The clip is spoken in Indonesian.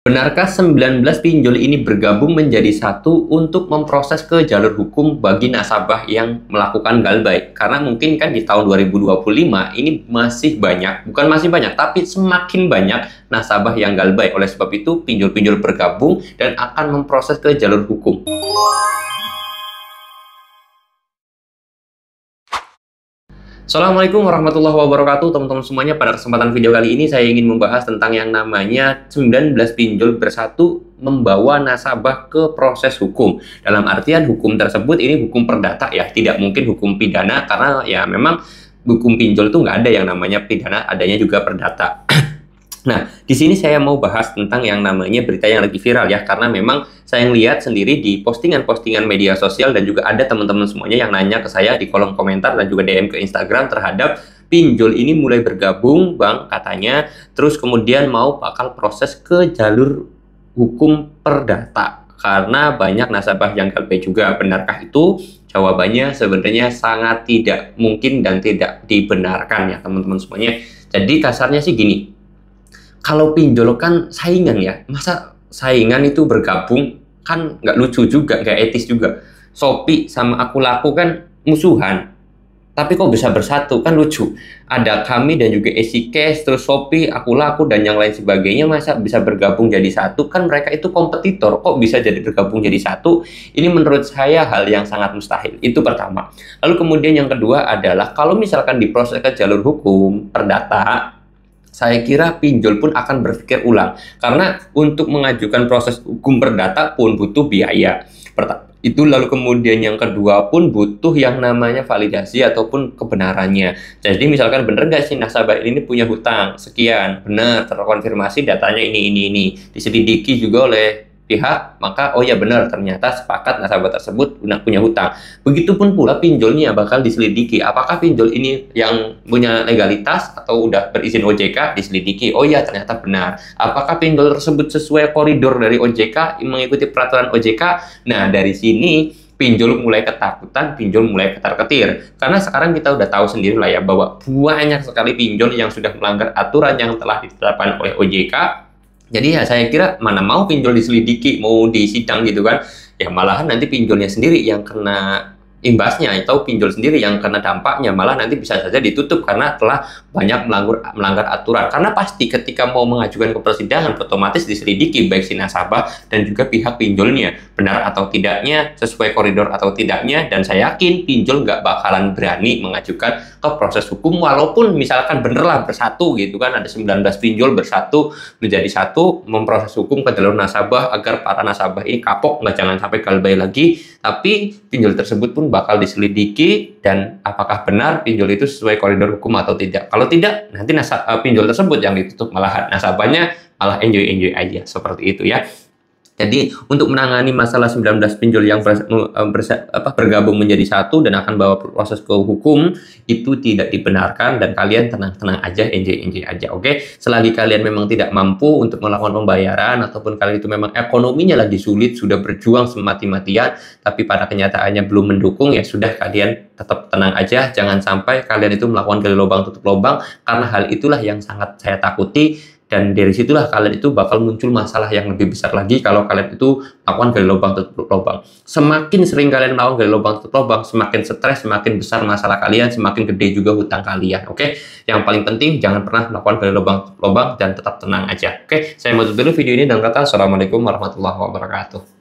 Benarkah 19 pinjol ini bergabung menjadi satu untuk memproses ke jalur hukum bagi nasabah yang melakukan galbay? Karena mungkin kan di tahun 2025 ini masih banyak, bukan masih banyak, tapi semakin banyak nasabah yang galbay. Oleh sebab itu, pinjol-pinjol bergabung dan akan memproses ke jalur hukum. Assalamualaikum warahmatullahi wabarakatuh teman-teman semuanya. Pada kesempatan video kali ini saya ingin membahas tentang yang namanya 19 pinjol bersatu membawa nasabah ke proses hukum. Dalam artian hukum tersebut ini hukum perdata ya, tidak mungkin hukum pidana karena ya memang hukum pinjol itu nggak ada yang namanya pidana, adanya juga perdata. Nah, di sini saya mau bahas tentang yang namanya berita yang lagi viral ya, karena memang saya lihat sendiri di postingan-postingan media sosial dan juga ada teman-teman semuanya yang nanya ke saya di kolom komentar dan juga DM ke Instagram terhadap pinjol ini mulai bergabung, Bang, katanya, terus kemudian mau bakal proses ke jalur hukum perdata karena banyak nasabah yang galbay juga. Benarkah itu? Jawabannya sebenarnya sangat tidak mungkin dan tidak dibenarkan ya, teman-teman semuanya. Jadi kasarnya sih gini. Kalau pinjol kan saingan ya, masa saingan itu bergabung kan nggak lucu juga, nggak etis juga. Shopee sama Aku Laku kan musuhan, tapi kok bisa bersatu kan lucu. Ada kami dan juga Easy Cash, terus Shopee, Aku Laku dan yang lain sebagainya, masa bisa bergabung jadi satu? Kan mereka itu kompetitor, kok bisa jadi bergabung jadi satu? Ini menurut saya hal yang sangat mustahil. Itu pertama. Lalu kemudian yang kedua adalah kalau misalkan diproses ke jalur hukum perdata, saya kira pinjol pun akan berpikir ulang karena untuk mengajukan proses hukum perdata pun butuh biaya. Itu lalu kemudian yang kedua pun butuh yang namanya validasi ataupun kebenarannya. Jadi misalkan bener nggak sih nasabah ini punya hutang sekian, benar terkonfirmasi datanya ini diselidiki juga oleh pihak, maka oh ya benar ternyata sepakat nasabah tersebut punya hutang. Begitupun pula pinjolnya bakal diselidiki apakah pinjol ini yang punya legalitas atau udah berizin OJK, diselidiki oh ya ternyata benar. Apakah pinjol tersebut sesuai koridor dari OJK, mengikuti peraturan OJK. Nah dari sini pinjol mulai ketakutan, pinjol mulai ketar-ketir. Karena sekarang kita udah tahu sendiri lah ya bahwa banyak sekali pinjol yang sudah melanggar aturan yang telah ditetapkan oleh OJK. Jadi ya saya kira mana mau pinjol diselidiki, mau disidang gitu kan. Ya malahan nanti pinjolnya sendiri yang kena imbasnya atau pinjol sendiri yang kena dampaknya, malah nanti bisa saja ditutup karena telah banyak melanggar aturan. Karena pasti ketika mau mengajukan ke persidangan otomatis diselidiki baik si nasabah dan juga pihak pinjolnya benar atau tidaknya, sesuai koridor atau tidaknya. Dan saya yakin pinjol nggak bakalan berani mengajukan ke proses hukum walaupun misalkan benerlah bersatu gitu kan, ada 19 pinjol bersatu menjadi satu memproses hukum ke jalur nasabah agar para nasabah ini kapok, nggak jangan sampai galbay lagi. Tapi pinjol tersebut pun bakal diselidiki dan apakah benar pinjol itu sesuai koridor hukum atau tidak. Kalau tidak, nanti pinjol tersebut yang ditutup, malah nasabahnya malah enjoy aja seperti itu ya. Jadi untuk menangani masalah 19 pinjol yang bergabung menjadi satu dan akan bawa proses ke hukum itu tidak dibenarkan dan kalian tenang-tenang aja, enjoy aja, oke? Selagi kalian memang tidak mampu untuk melakukan pembayaran ataupun kalian itu memang ekonominya lagi sulit, sudah berjuang semati-matian tapi pada kenyataannya belum mendukung, ya sudah kalian tetap tenang aja, jangan sampai kalian itu melakukan gali lubang tutup lubang karena hal itulah yang sangat saya takuti. Dan dari situlah kalian itu bakal muncul masalah yang lebih besar lagi kalau kalian itu melakukan gali lubang tutup lubang. Semakin sering kalian melakukan gali lubang tutup lubang, semakin stres, semakin besar masalah kalian, semakin gede juga hutang kalian. Oke? Yang paling penting jangan pernah melakukan gali lubang tutup lubang dan tetap tenang aja. Oke? Saya mau tutup dulu video ini dengan kata assalamualaikum warahmatullahi wabarakatuh.